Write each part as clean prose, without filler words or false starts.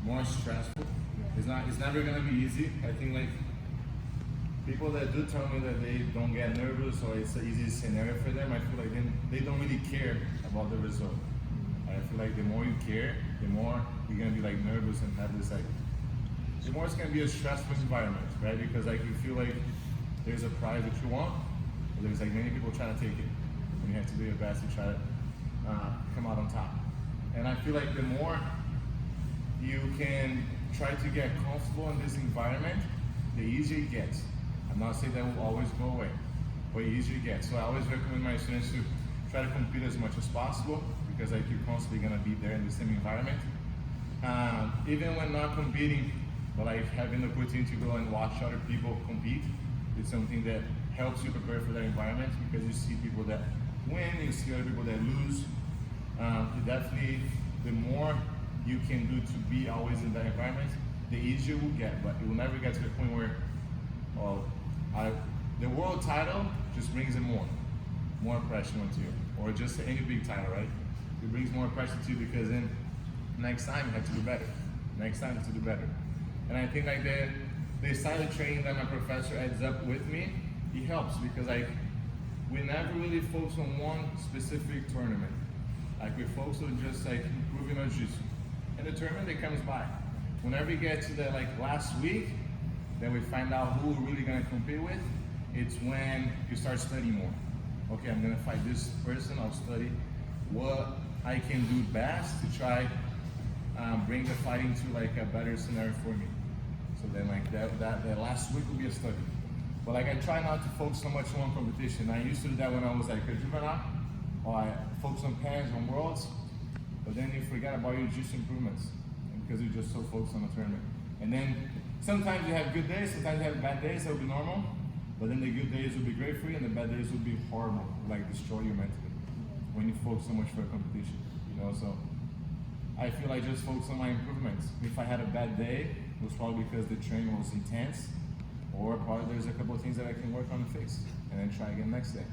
more stressful. It's never gonna be easy. I think like people that do tell me that they don't get nervous or it's an easy scenario for them, I feel like they don't really care about the result. I feel like the more you care, the more you're gonna be like nervous and have this like, the more it's gonna be a stressful environment, right? Because like you feel like there's a prize that you want, but there's like many people trying to take it, and you have to do your best to try to come out on top. And I feel like the more you can try to get comfortable in this environment, the easier it gets. I'm not saying that will always go away, but the easier it gets. So I always recommend my students to try to compete as much as possible, because like you're constantly gonna be there in the same environment. Even when not competing, but like having the opportunity to go and watch other people compete, it's something that helps you prepare for that environment, because you see people that win, you see other people that lose. Definitely, the more you can do to be always in that environment, the easier it will get. But it will never get to the point where, the world title just brings in more pressure onto you, or just any big title, right? It brings more pressure to you, because then next time you have to do better. Next time you have to do better. And I think like the style of training that my professor adds up with me, it helps, because like we never really focus on one specific tournament. Like we focus on just like improving our jiu-jitsu. And the tournament that comes by. Whenever we get to the like last week, then we find out who we're really gonna compete with. It's when you start studying more. Okay, I'm gonna fight this person, I'll study what I can do best to try bring the fighting to like a better scenario for me. So then like that last week will be a study. But like I try not to focus so much on competition. I used to do that when I was like a juvenile, or I focus on pans, on worlds, but then you forget about your jiu-jitsu improvements, because you're just so focused on the tournament. And then sometimes you have good days, sometimes you have bad days, that will be normal, but then the good days will be great for you, and the bad days will be horrible, like destroy you mentally, when you focus so much for a competition, you know? So I feel like just focus on my improvements. If I had a bad day, it was probably because the training was intense, or probably there's a couple of things that I can work on and fix, and then try again next day.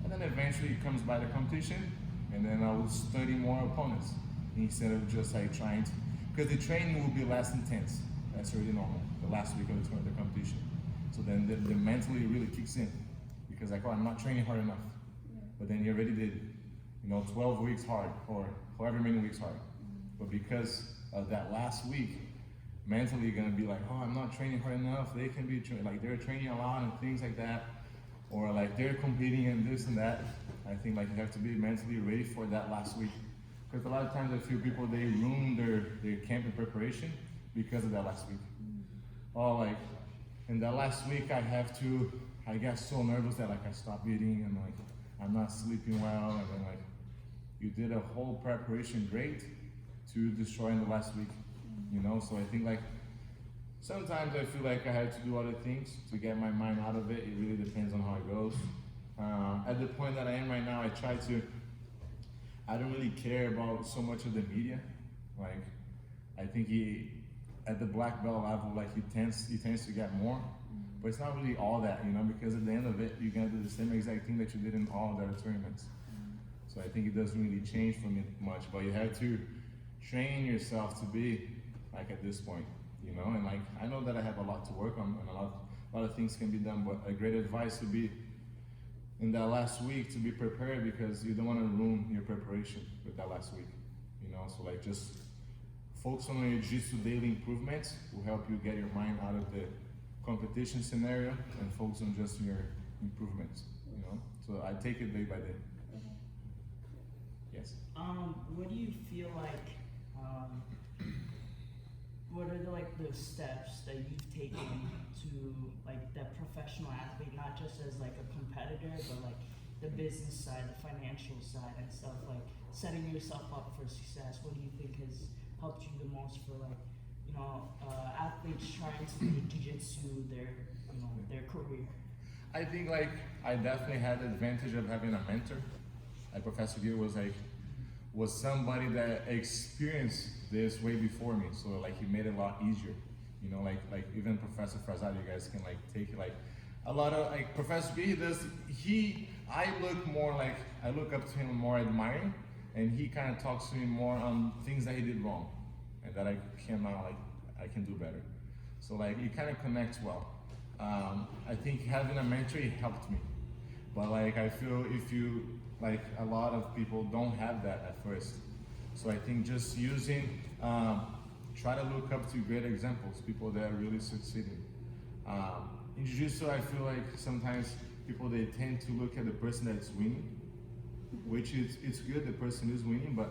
And then eventually it comes by the competition, and then I will study more opponents, instead of just like trying to, because the training will be less intense. That's already normal, the last week of the competition. So then the mentally really kicks in, because like, oh, I'm not training hard enough. But then you already did, 12 weeks hard, or however many weeks hard. But because of that last week, mentally you're gonna be like, oh, I'm not training hard enough. They can be like they're training a lot and things like that, or like they're competing and this and that. I think like you have to be mentally ready for that last week, because a lot of times I feel people, they ruin their camp and preparation because of that last week. Oh, like in that last week I got so nervous that like I stopped eating, and like I'm not sleeping well, and then like you did a whole preparation great to destroy in the last week, So I think like sometimes I feel like I have to do other things to get my mind out of it. It really depends on how it goes. At the point that I am right now, I don't really care about so much of the media. Like I think at the black belt level, like he tends to get more, but it's not really all that, because at the end of it, you're gonna do the same exact thing that you did in all the other tournaments. So I think it doesn't really change for me much, but you have to train yourself to be like at this point, and like I know that I have a lot to work on, and a lot of things can be done, but a great advice would be in that last week to be prepared, because you don't want to ruin your preparation with that last week, So like just focus on your jiu-jitsu daily improvements will help you get your mind out of the competition scenario and focus on just your improvements, So I take it day by day. Yes. What do you feel like? What are the steps that you've taken to like that professional athlete, not just as like a competitor, but like the business side, the financial side, and stuff, like setting yourself up for success? What do you think has helped you the most for like, athletes trying to make jiu-jitsu their career? I think like I definitely had the advantage of having a mentor. Like Professor Gill was somebody that experienced this way before me, so like he made it a lot easier. Like even Professor Frazado, you guys can like take it, like a lot of like Professor B I look up to him more admiring, and he kind of talks to me more on things that he did wrong, and that I can do better. So like it kind of connects well. I think having a mentor helped me, but like I feel if you like a lot of people don't have that at first. So I think just using try to look up to great examples, people that are really succeeding. In Jiu-Jitsu, I feel like sometimes people they tend to look at the person that's winning, which is it's good the person is winning, but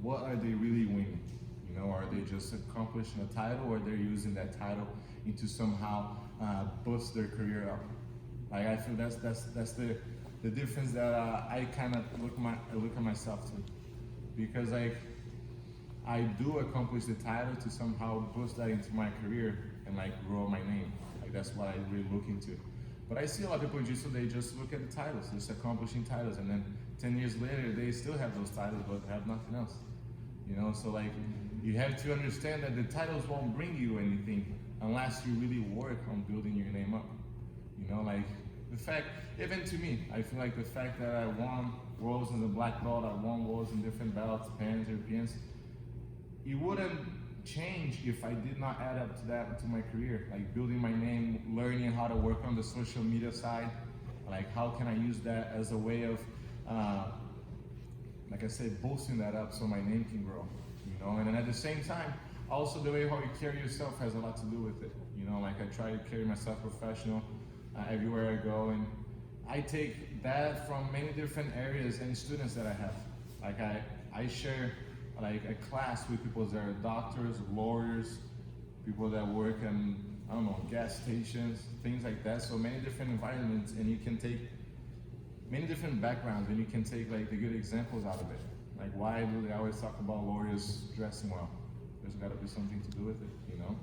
what are they really winning? You know, are they just accomplishing a title, or they're using that title into somehow boost their career up? Like I feel that's the difference that I kind of look at myself to, because like I do accomplish the title to somehow boost that into my career and like grow my name. Like that's what I really look into. But I see a lot of people in Jiu-Jitsu, they just look at the titles, just accomplishing titles, and then 10 years later they still have those titles but have nothing else. You know, so like you have to understand that the titles won't bring you anything unless you really work on building your name up. You know, like the fact, even to me, I feel like the fact that I won worlds in the black belt, I won worlds in different belts, Pans, Europeans, it wouldn't change if I did not add up to that to my career, like building my name, learning how to work on the social media side, like how can I use that as a way of, like I said, boosting that up so my name can grow, you know, and then at the same time, also the way how you carry yourself has a lot to do with it, you know, like I try to carry myself professional everywhere I go, and I take that from many different areas and students that I have. Like I share like a class with people that are doctors, lawyers, people that work in, I don't know, gas stations, things like that. So many different environments, and you can take many different backgrounds, and you can take like the good examples out of it. Like why do they always talk about lawyers dressing well? There's got to be something to do with it, you know?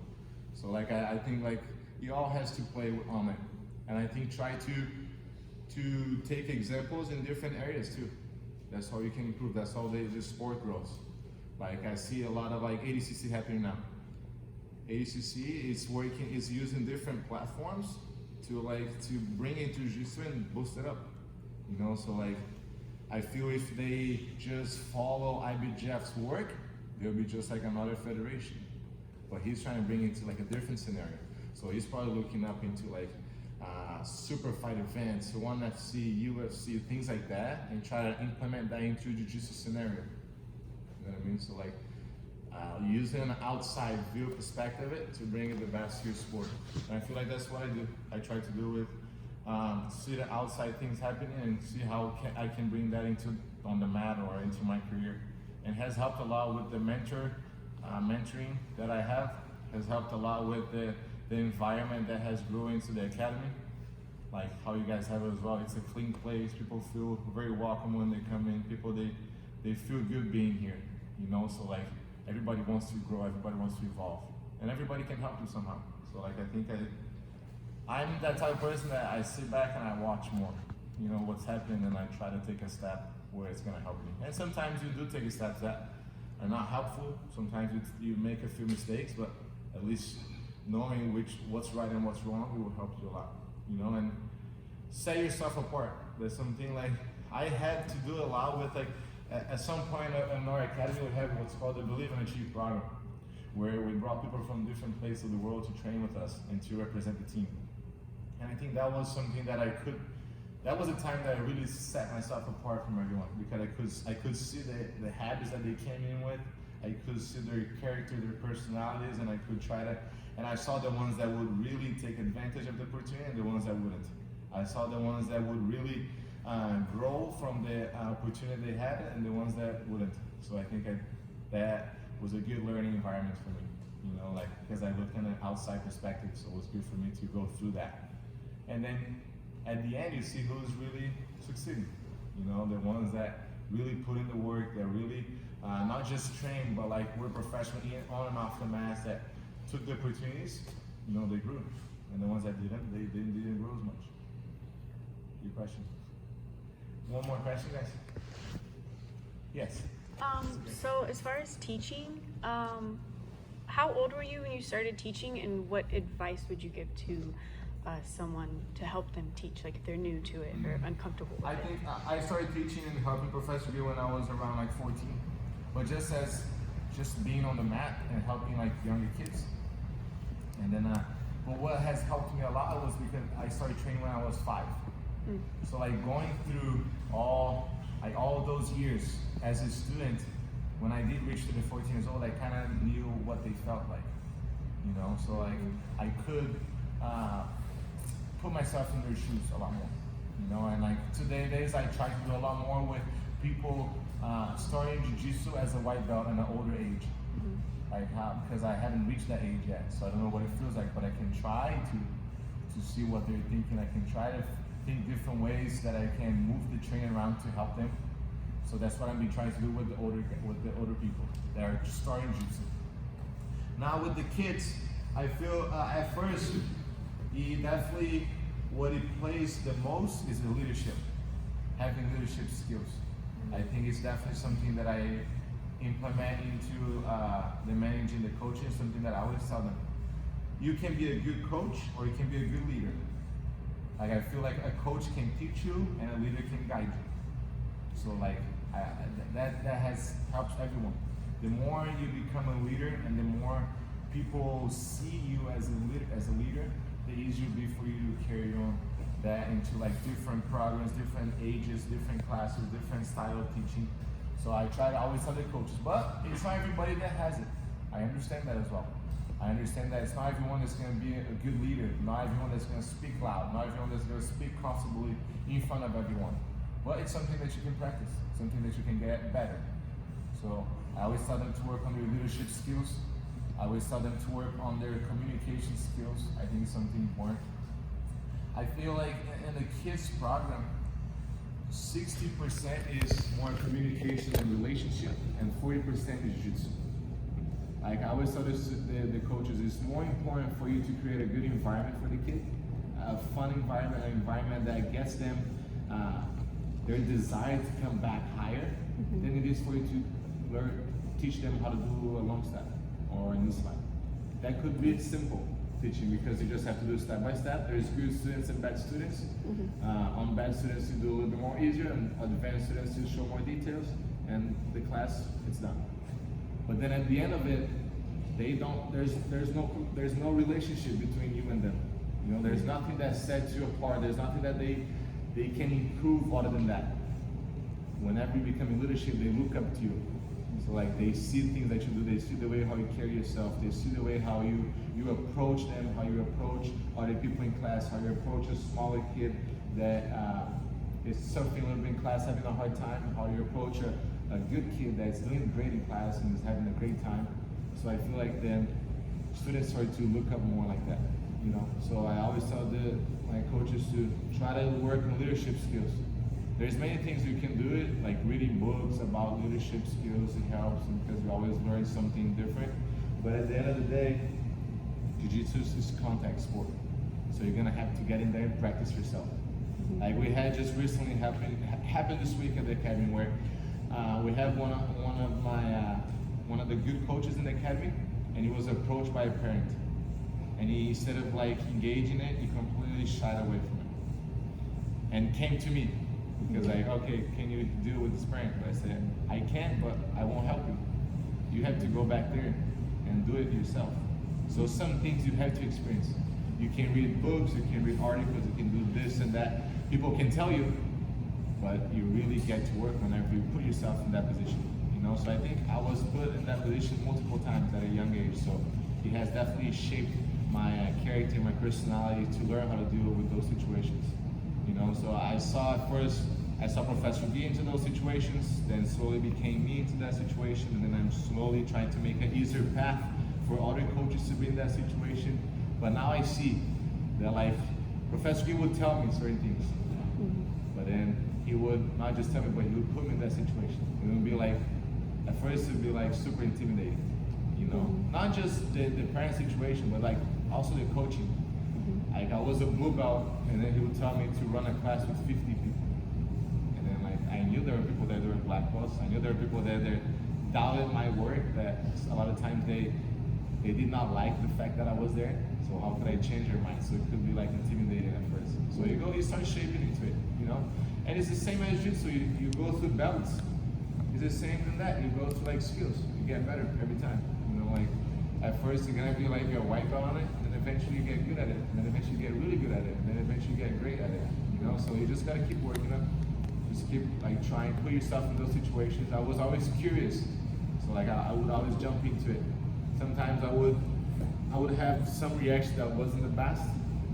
So like I think like it all has to play on it. And I think try to take examples in different areas too. That's how you can improve. That's how the sport grows. Like I see a lot of like ADCC happening now. ADCC is working, is using different platforms to bring it to Jiu-Jitsu and boost it up. You know, so like I feel if they just follow IBJJF's work, they'll be just like another federation. But he's trying to bring it to like a different scenario. So he's probably looking up into like super fight events, ONE FC, UFC, things like that, and try to implement that into Jiu-Jitsu scenario. You know what I mean? So like using an outside view perspective to bring the best to your sport. And I feel like that's what I do. I try to do with see the outside things happening and see how I can bring that into on the mat or into my career. And has helped a lot with the mentoring that I have. Has helped a lot with the environment that has grown into the academy. Like how you guys have it as well. It's a clean place. People feel very welcome when they come in. People they feel good being here. You know, so like everybody wants to grow, everybody wants to evolve, and everybody can help you somehow. So like I think I'm that type of person that I sit back and I watch more, you know, what's happening, and I try to take a step where it's gonna help me. And sometimes you do take steps that are not helpful. Sometimes you make a few mistakes, but at least knowing what's right and what's wrong, it will help you a lot, you know. And set yourself apart. There's something like I had to do a lot with like. At some point in our academy, we have what's called the Believe and Achieve program, where we brought people from different places of the world to train with us and to represent the team. And I think that was something that that was a time that I really set myself apart from everyone, because I could see the habits that they came in with, I could see their character, their personalities, and I could and I saw the ones that would really take advantage of the opportunity and the ones that wouldn't. I saw the ones that would really grow from the opportunity they had, and the ones that wouldn't. So I think that was a good learning environment for me, you know, like because I looked at an outside perspective, so it was good for me to go through that. And then at the end, you see who's really succeeding, you know, the ones that really put in the work, that really not just train, but like were professional on and off the mat, that took the opportunities, you know, they grew. And the ones that didn't, they didn't grow as much. Good question. One more question, guys? Yes. So as far as teaching, how old were you when you started teaching, and what advice would you give to someone to help them teach, like if they're new to it or uncomfortable with it? I think I started teaching and helping Professor B when I was around like 14. But just as just being on the mat and helping like younger kids. And then, but what has helped me a lot was because I started training when I was 5. So like going through all those years as a student, when I did reach to the 14 years old, I kind of knew what they felt like, you know. So like I could put myself in their shoes a lot more, you know. And like nowadays, I try to do a lot more with people starting jiu-jitsu as a white belt in an older age. Like because I haven't reached that age yet, so I don't know what it feels like, but I can try to see what they're thinking. I can try to think different ways that I can move the training around to help them. So that's what I've been trying to do with the older people that are starting jiu-jitsu. Now with the kids, I feel at first, definitely what it plays the most is the leadership, having leadership skills. I think it's definitely something that I implement into the managing, the coaching, something that I always tell them. You can be a good coach or you can be a good leader. Like I feel like a coach can teach you and a leader can guide you. So like that has helps everyone. The more you become a leader and the more people see you as a leader, the easier it will be for you to carry on that into like different programs, different ages, different classes, different style of teaching. So I try to always tell the coaches, but it's not everybody that has it. I understand that as well. I understand that it's not everyone that's going to be a good leader, not everyone that's going to speak loud, not everyone that's going to speak comfortably in front of everyone. But it's something that you can practice, something that you can get better. So I always tell them to work on their leadership skills. I always tell them to work on their communication skills. I think it's something important. I feel like in the kids program, 60% is more communication and relationship, and 40% is jiu-jitsu. Like I always tell the coaches, it's more important for you to create a good environment for the kid, a fun environment, an environment that gets them their desire to come back higher, than it is for you to teach them how to do a long step or a knee slide. That could be simple teaching because you just have to do step by step. There's good students and bad students. On bad students, you do a little bit more easier, and advanced students, you show more details, and the class, it's done. But then at the end of it, there's no relationship between you and them. You know, there's nothing that sets you apart. There's nothing that they can improve other than that. Whenever you become in leadership, they look up to you. So like they see things that you do, they see the way how you carry yourself, they see the way how you approach them, how you approach other people in class, how you approach a smaller kid that is suffering a little bit in class, having a hard time, how you approach a good kid that's doing great in class and is having a great time. So I feel like then students start to look up more like that, you know. So I always tell my coaches to try to work on leadership skills. There's many things you can do it, like reading books about leadership skills, it helps because you always learn something different. But at the end of the day, jiu-jitsu is contact sport. So you're gonna have to get in there and practice yourself. Like we had just recently happened this week at the academy where we have one of the good coaches in the academy, and he was approached by a parent. And he, instead of like engaging it, he completely shied away from it. And came to me. Because like, okay, can you deal with this parent? But I said, I can, but I won't help you. You have to go back there and do it yourself. So some things you have to experience. You can read books, you can read articles, you can do this and that. People can tell you, but you really get to work whenever you put yourself in that position. You know, so I think I was put in that position multiple times at a young age. So it has definitely shaped my character, my personality to learn how to deal with those situations. You know, so I saw Professor B into those situations, then slowly became me into that situation, and then I'm slowly trying to make an easier path for other coaches to be in that situation. But now I see that like Professor B would tell me certain things, but then he would not just tell me, but he would put me in that situation. It would be like, at first it would be like super intimidating, you know, not just the parent situation, but like also the coaching. Like I was a blue belt, and then he would tell me to run a class with 50 people. And then like I knew there were people that were black belts. I knew there were people that doubted my work. That a lot of times they did not like the fact that I was there. So how could I change their mind? So it could be like intimidating at first. So you start shaping into it, you know. And it's the same as jiu-jitsu. You go through belts. It's the same in that. You go through like skills. You get better every time. You know, like at first you're gonna be like a white belt on it, and then eventually you get good at it, and then eventually you get really good at it, and then eventually you get great at it. You know, so you just gotta keep working on. Just keep like trying, put yourself in those situations. I was always curious, so like I would always jump into it. Sometimes I would have some reaction that wasn't the best,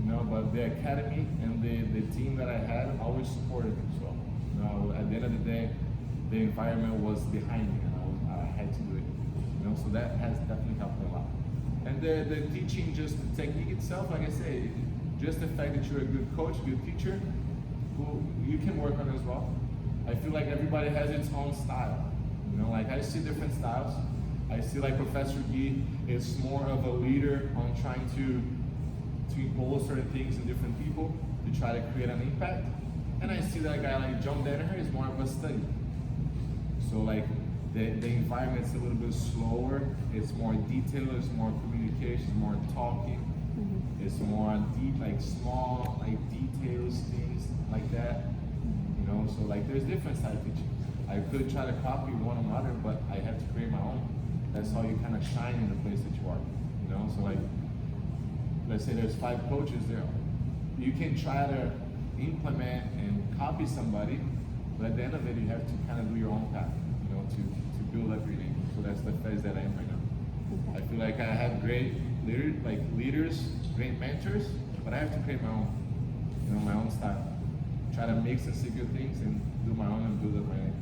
you know, but the academy and the team that I had always supported me. So, you know, at the end of the day, the environment was behind me, and I had to do it. You know, so that has definitely helped me a lot. And the teaching, just the technique itself, like I say, just the fact that you're a good coach, good teacher, who you can work on as well. I feel like everybody has its own style. You know, like I see different styles. I see like Professor Guy is more of a leader on trying to impose certain things in different people to try to create an impact. And I see that guy like John Danaher is more of a study. So like the environment's a little bit slower. It's more detailed. It's more communication. It's more talking. It's more deep, like small, like details, things like that. You know, so like there's different style of teaching. I could try to copy one another, but I have to create my own. That's how you kind of shine in the place that you are. You know, so like, let's say there's 5 coaches there. You can try to implement and copy somebody, but at the end of it, you have to kind of do your own path. You know, to build up your name. So that's the phase that I am right now. I feel like I have great leaders, great mentors, but I have to create my own, you know, my own style. Try to mix and see good things and do my own and build up my name.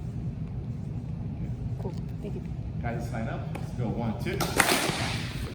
Cool. Thank you. Guys, sign up. Let's go. 1, 2.